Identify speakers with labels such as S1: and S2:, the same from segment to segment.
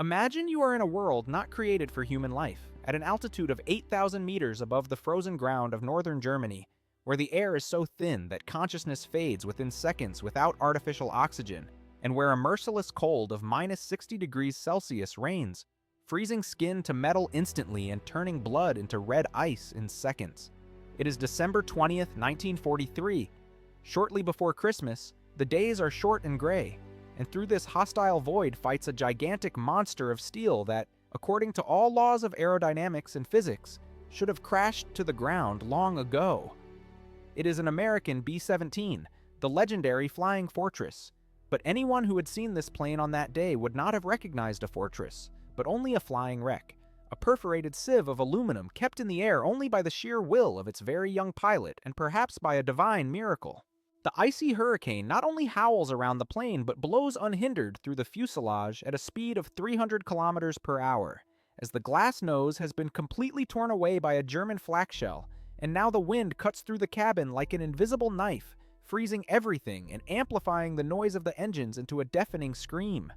S1: Imagine you are in a world not created for human life, at an altitude of 8,000 meters above the frozen ground of northern Germany, where the air is so thin that consciousness fades within seconds without artificial oxygen, and where a merciless cold of minus 60 degrees Celsius reigns, freezing skin to metal instantly and turning blood into red ice in seconds. It is December 20th, 1943. Shortly before Christmas, the days are short and gray, and through this hostile void fights a gigantic monster of steel that, according to all laws of aerodynamics and physics, should have crashed to the ground long ago. It is an American B-17, the legendary Flying Fortress. But anyone who had seen this plane on that day would not have recognized a fortress, but only a flying wreck, a perforated sieve of aluminum kept in the air only by the sheer will of its very young pilot and perhaps by a divine miracle. The icy hurricane not only howls around the plane but blows unhindered through the fuselage at a speed of 300 kilometers per hour, as the glass nose has been completely torn away by a German flak shell, and now the wind cuts through the cabin like an invisible knife, freezing everything and amplifying the noise of the engines into a deafening scream.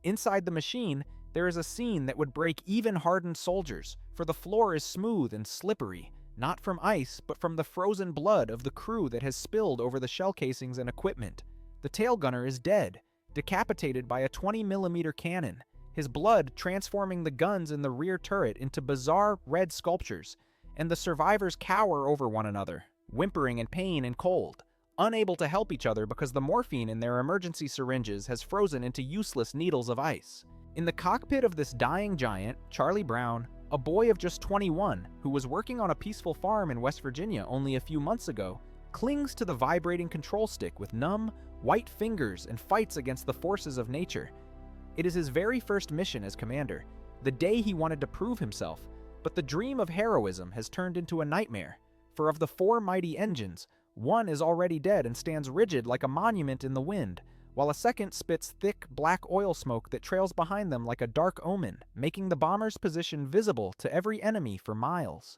S1: Inside the machine, there is a scene that would break even hardened soldiers, for the floor is smooth and slippery, not from ice, but from the frozen blood of the crew that has spilled over the shell casings and equipment. The tail gunner is dead, decapitated by a 20mm cannon, his blood transforming the guns in the rear turret into bizarre red sculptures, and the survivors cower over one another, whimpering in pain and cold, unable to help each other because the morphine in their emergency syringes has frozen into useless needles of ice. In the cockpit of this dying giant, Charlie Brown, a boy of just 21 who was working on a peaceful farm in West Virginia only a few months ago, clings to the vibrating control stick with numb, white fingers and fights against the forces of nature. It is his very first mission as commander, the day he wanted to prove himself, but the dream of heroism has turned into a nightmare, for of the 4 mighty engines, one is already dead and stands rigid like a monument in the wind, while a second spits thick black oil smoke that trails behind them like a dark omen, making the bomber's position visible to every enemy for miles.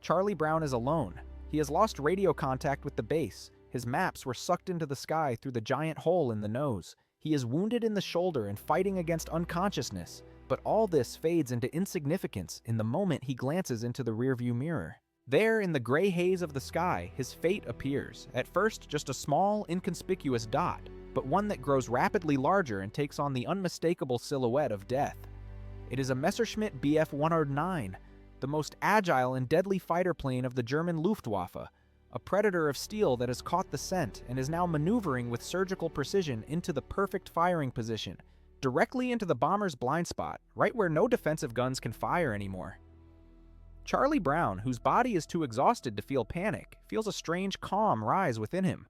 S1: Charlie Brown is alone. He has lost radio contact with the base. His maps were sucked into the sky through the giant hole in the nose. He is wounded in the shoulder and fighting against unconsciousness, but all this fades into insignificance in the moment he glances into the rearview mirror. There, in the gray haze of the sky, his fate appears, at first just a small, inconspicuous dot, but one that grows rapidly larger and takes on the unmistakable silhouette of death. It is a Messerschmitt Bf-109, the most agile and deadly fighter plane of the German Luftwaffe, a predator of steel that has caught the scent and is now maneuvering with surgical precision into the perfect firing position, directly into the bomber's blind spot, right where no defensive guns can fire anymore. Charlie Brown, whose body is too exhausted to feel panic, feels a strange calm rise within him.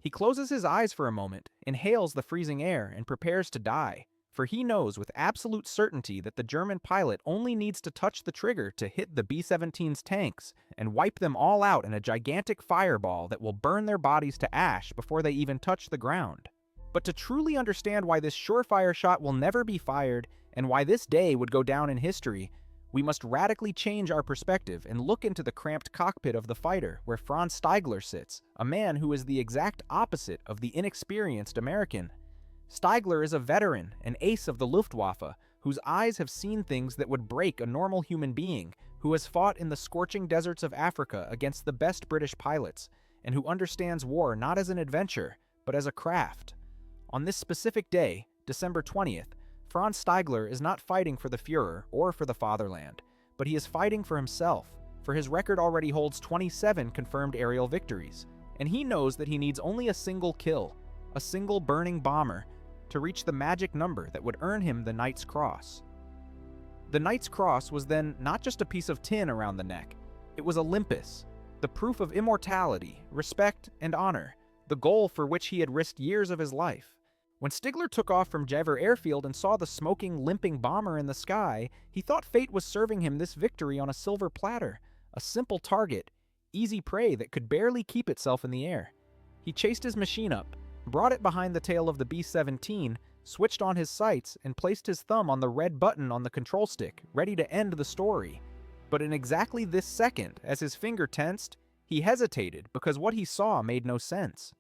S1: He closes his eyes for a moment, inhales the freezing air, and prepares to die, for he knows with absolute certainty that the German pilot only needs to touch the trigger to hit the B-17's tanks and wipe them all out in a gigantic fireball that will burn their bodies to ash before they even touch the ground. But to truly understand why this surefire shot will never be fired and why this day would go down in history, we must radically change our perspective and look into the cramped cockpit of the fighter where Franz Steigler sits, a man who is the exact opposite of the inexperienced American. Steigler is a veteran, an ace of the Luftwaffe, whose eyes have seen things that would break a normal human being, who has fought in the scorching deserts of Africa against the best British pilots, and who understands war not as an adventure, but as a craft. On this specific day, December 20th, Franz Steigler is not fighting for the Führer or for the fatherland, but he is fighting for himself, for his record already holds 27 confirmed aerial victories, and he knows that he needs only a single kill, a single burning bomber, to reach the magic number that would earn him the Knight's Cross. The Knight's Cross was then not just a piece of tin around the neck, it was Olympus, the proof of immortality, respect, and honor, the goal for which he had risked years of his life. When Stigler took off from Jever Airfield and saw the smoking, limping bomber in the sky, he thought fate was serving him this victory on a silver platter, a simple target, easy prey that could barely keep itself in the air. He chased his machine up, brought it behind the tail of the B-17, switched on his sights, and placed his thumb on the red button on the control stick, ready to end the story. But in exactly this second, as his finger tensed, he hesitated because what he saw made no sense.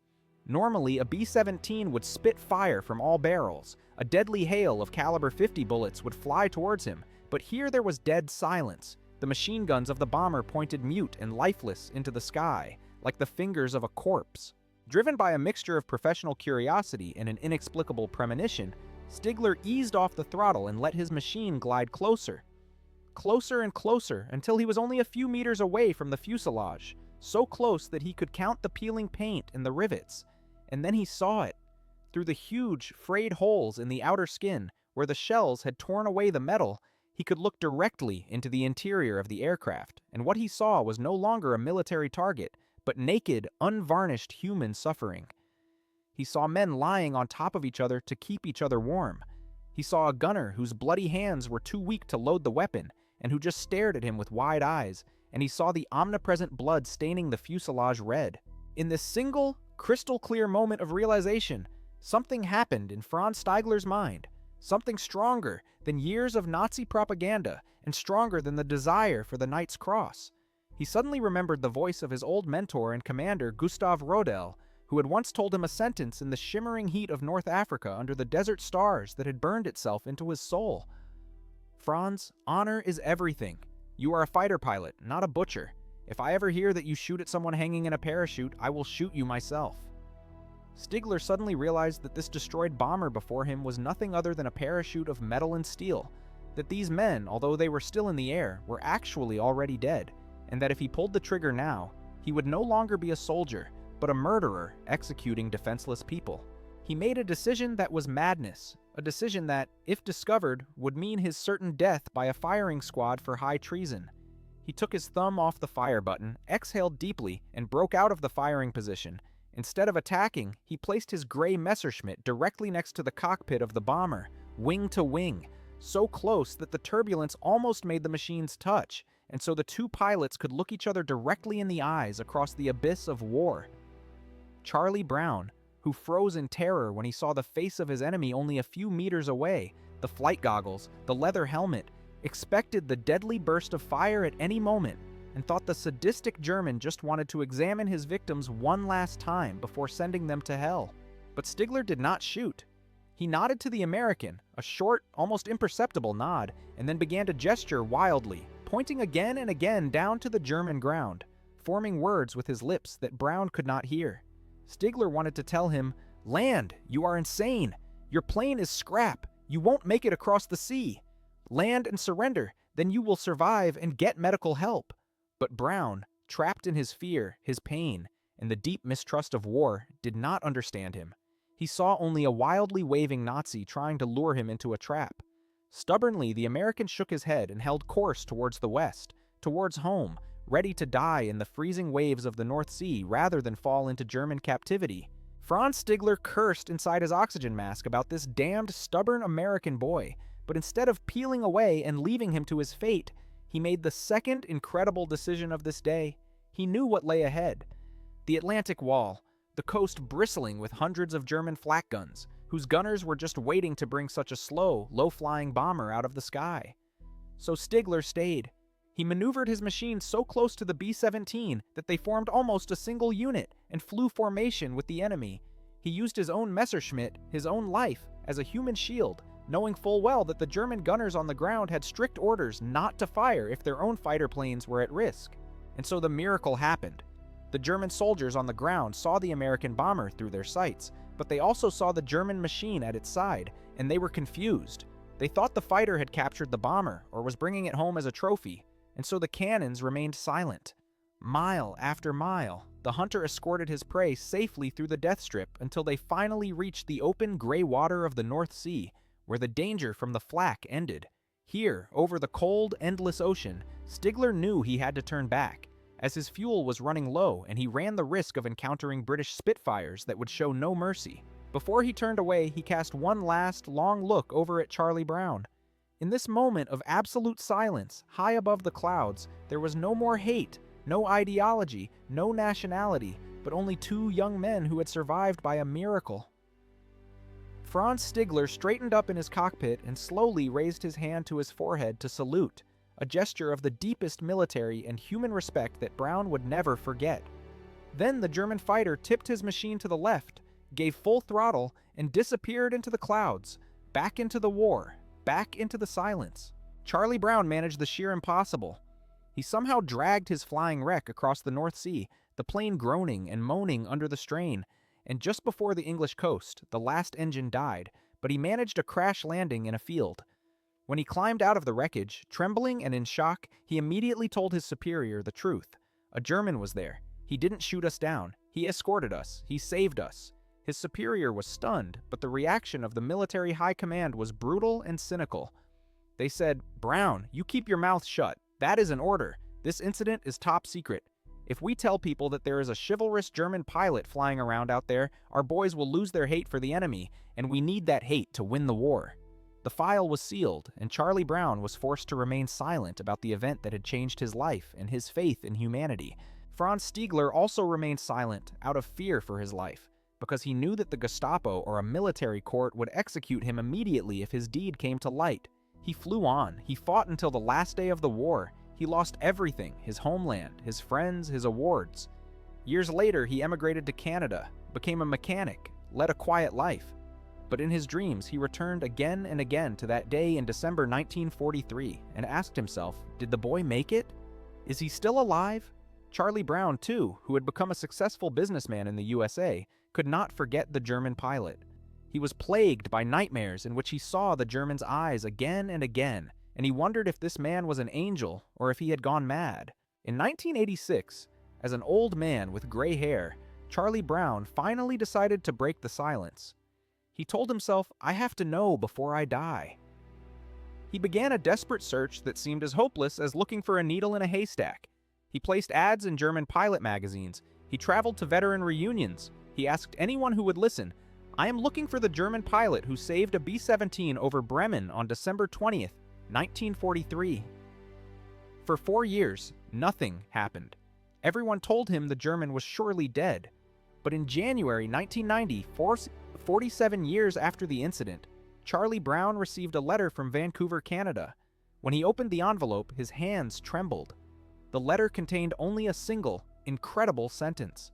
S1: Normally, a B-17 would spit fire from all barrels. A deadly hail of caliber 50 bullets would fly towards him, but here there was dead silence. The machine guns of the bomber pointed mute and lifeless into the sky, like the fingers of a corpse. Driven by a mixture of professional curiosity and an inexplicable premonition, Stigler eased off the throttle and let his machine glide closer. Closer and closer, until he was only a few meters away from the fuselage, so close that he could count the peeling paint and the rivets. And then he saw it. Through the huge, frayed holes in the outer skin, where the shells had torn away the metal, he could look directly into the interior of the aircraft, and what he saw was no longer a military target, but naked, unvarnished human suffering. He saw men lying on top of each other to keep each other warm. He saw a gunner whose bloody hands were too weak to load the weapon, and who just stared at him with wide eyes, and he saw the omnipresent blood staining the fuselage red. In this single, crystal-clear moment of realization, something happened in Franz Stigler's mind, something stronger than years of Nazi propaganda and stronger than the desire for the Knight's Cross. He suddenly remembered the voice of his old mentor and commander Gustav Rodel, who had once told him a sentence in the shimmering heat of North Africa under the desert stars that had burned itself into his soul. "Franz, honor is everything. You are a fighter pilot, not a butcher. If I ever hear that you shoot at someone hanging in a parachute, I will shoot you myself." Stigler suddenly realized that this destroyed bomber before him was nothing other than a parachute of metal and steel, that these men, although they were still in the air, were actually already dead, and that if he pulled the trigger now, he would no longer be a soldier, but a murderer executing defenseless people. He made a decision that was madness, a decision that, if discovered, would mean his certain death by a firing squad for high treason. He took his thumb off the fire button, exhaled deeply, and broke out of the firing position. Instead of attacking, he placed his gray Messerschmitt directly next to the cockpit of the bomber, wing to wing, so close that the turbulence almost made the machines touch, and so the two pilots could look each other directly in the eyes across the abyss of war. Charlie Brown, who froze in terror when he saw the face of his enemy only a few meters away, the flight goggles, the leather helmet, expected the deadly burst of fire at any moment, and thought the sadistic German just wanted to examine his victims one last time before sending them to hell. But Stigler did not shoot. He nodded to the American, a short, almost imperceptible nod, and then began to gesture wildly, pointing again and again down to the German ground, forming words with his lips that Brown could not hear. Stigler wanted to tell him, "Land, you are insane. Your plane is scrap. You won't make it across the sea. Land and surrender, then you will survive and get medical help." But Brown, trapped in his fear, his pain, and the deep mistrust of war, did not understand him. He saw only a wildly waving Nazi trying to lure him into a trap. Stubbornly, the American shook his head and held course towards the west, towards home, ready to die in the freezing waves of the North Sea rather than fall into German captivity. Franz Stigler cursed inside his oxygen mask about this damned stubborn American boy, but instead of peeling away and leaving him to his fate, he made the second incredible decision of this day. He knew what lay ahead. The Atlantic Wall, the coast bristling with hundreds of German flak guns, whose gunners were just waiting to bring such a slow, low-flying bomber out of the sky. So Stigler stayed. He maneuvered his machine so close to the B-17 that they formed almost a single unit and flew formation with the enemy. He used his own Messerschmitt, his own life, as a human shield, knowing full well that the German gunners on the ground had strict orders not to fire if their own fighter planes were at risk. And so the miracle happened. The German soldiers on the ground saw the American bomber through their sights, but they also saw the German machine at its side, and they were confused. They thought the fighter had captured the bomber or was bringing it home as a trophy, and so the cannons remained silent. Mile after mile, the hunter escorted his prey safely through the death strip until they finally reached the open gray water of the North Sea, where the danger from the flak ended. Here, over the cold, endless ocean, Stigler knew he had to turn back, as his fuel was running low and he ran the risk of encountering British Spitfires that would show no mercy. Before he turned away, he cast one last, long look over at Charlie Brown. In this moment of absolute silence, high above the clouds, there was no more hate, no ideology, no nationality, but only two young men who had survived by a miracle. Franz Stigler straightened up in his cockpit and slowly raised his hand to his forehead to salute, a gesture of the deepest military and human respect that Brown would never forget. Then the German fighter tipped his machine to the left, gave full throttle, and disappeared into the clouds, back into the war, back into the silence. Charlie Brown managed the sheer impossible. He somehow dragged his flying wreck across the North Sea, the plane groaning and moaning under the strain, and just before the English coast, the last engine died, but he managed a crash landing in a field. When he climbed out of the wreckage, trembling and in shock, he immediately told his superior the truth. A German was there. He didn't shoot us down. He escorted us. He saved us. His superior was stunned, but the reaction of the military high command was brutal and cynical. They said, "Brown, you keep your mouth shut. That is an order. This incident is top secret. If we tell people that there is a chivalrous German pilot flying around out there, our boys will lose their hate for the enemy, and we need that hate to win the war." The file was sealed, and Charlie Brown was forced to remain silent about the event that had changed his life and his faith in humanity. Franz Stiegler also remained silent out of fear for his life, because he knew that the Gestapo or a military court would execute him immediately if his deed came to light. He flew on. He fought until the last day of the war. He lost everything, his homeland, his friends, his awards. Years later, he emigrated to Canada, became a mechanic, led a quiet life. But in his dreams, he returned again and again to that day in December 1943 and asked himself, did the boy make it? Is he still alive? Charlie Brown, too, who had become a successful businessman in the USA, could not forget the German pilot. He was plagued by nightmares in which he saw the German's eyes again and again, and he wondered if this man was an angel or if he had gone mad. In 1986, as an old man with gray hair, Charlie Brown finally decided to break the silence. He told himself, "I have to know before I die." He began a desperate search that seemed as hopeless as looking for a needle in a haystack. He placed ads in German pilot magazines. He traveled to veteran reunions. He asked anyone who would listen, "I am looking for the German pilot who saved a B-17 over Bremen on December 20th, 1943. For 4 years, nothing happened. Everyone told him the German was surely dead. But in January 1990, 47 years after the incident, Charlie Brown received a letter from Vancouver, Canada. When he opened the envelope, his hands trembled. The letter contained only a single, incredible sentence.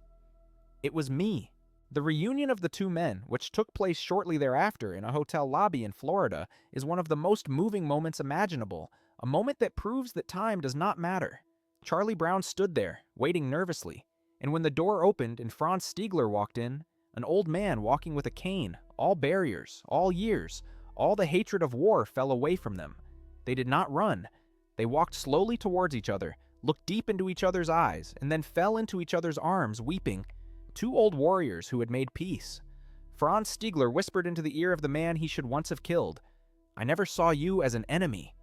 S1: It was me. The reunion of the two men, which took place shortly thereafter in a hotel lobby in Florida, is one of the most moving moments imaginable, a moment that proves that time does not matter. Charlie Brown stood there, waiting nervously, and when the door opened and Franz Stiegler walked in, an old man walking with a cane, all barriers, all years, all the hatred of war fell away from them. They did not run. They walked slowly towards each other, looked deep into each other's eyes, and then fell into each other's arms, weeping. Two old warriors who had made peace. Franz Stiegler whispered into the ear of the man he should once have killed, "I never saw you as an enemy.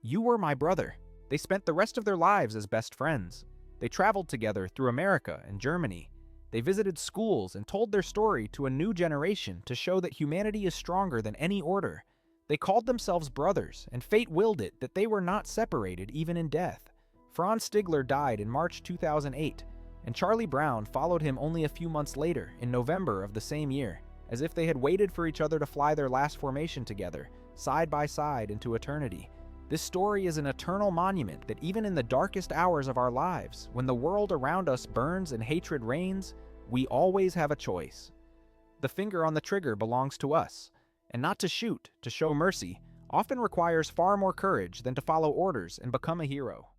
S1: You were my brother." They spent the rest of their lives as best friends. They traveled together through America and Germany. They visited schools and told their story to a new generation to show that humanity is stronger than any order. They called themselves brothers, and fate willed it that they were not separated even in death. Franz Stiegler died in March 2008, and Charlie Brown followed him only a few months later, in November of the same year, as if they had waited for each other to fly their last formation together, side by side into eternity. This story is an eternal monument that even in the darkest hours of our lives, when the world around us burns and hatred reigns, we always have a choice. The finger on the trigger belongs to us, and not to shoot, to show mercy, often requires far more courage than to follow orders and become a hero.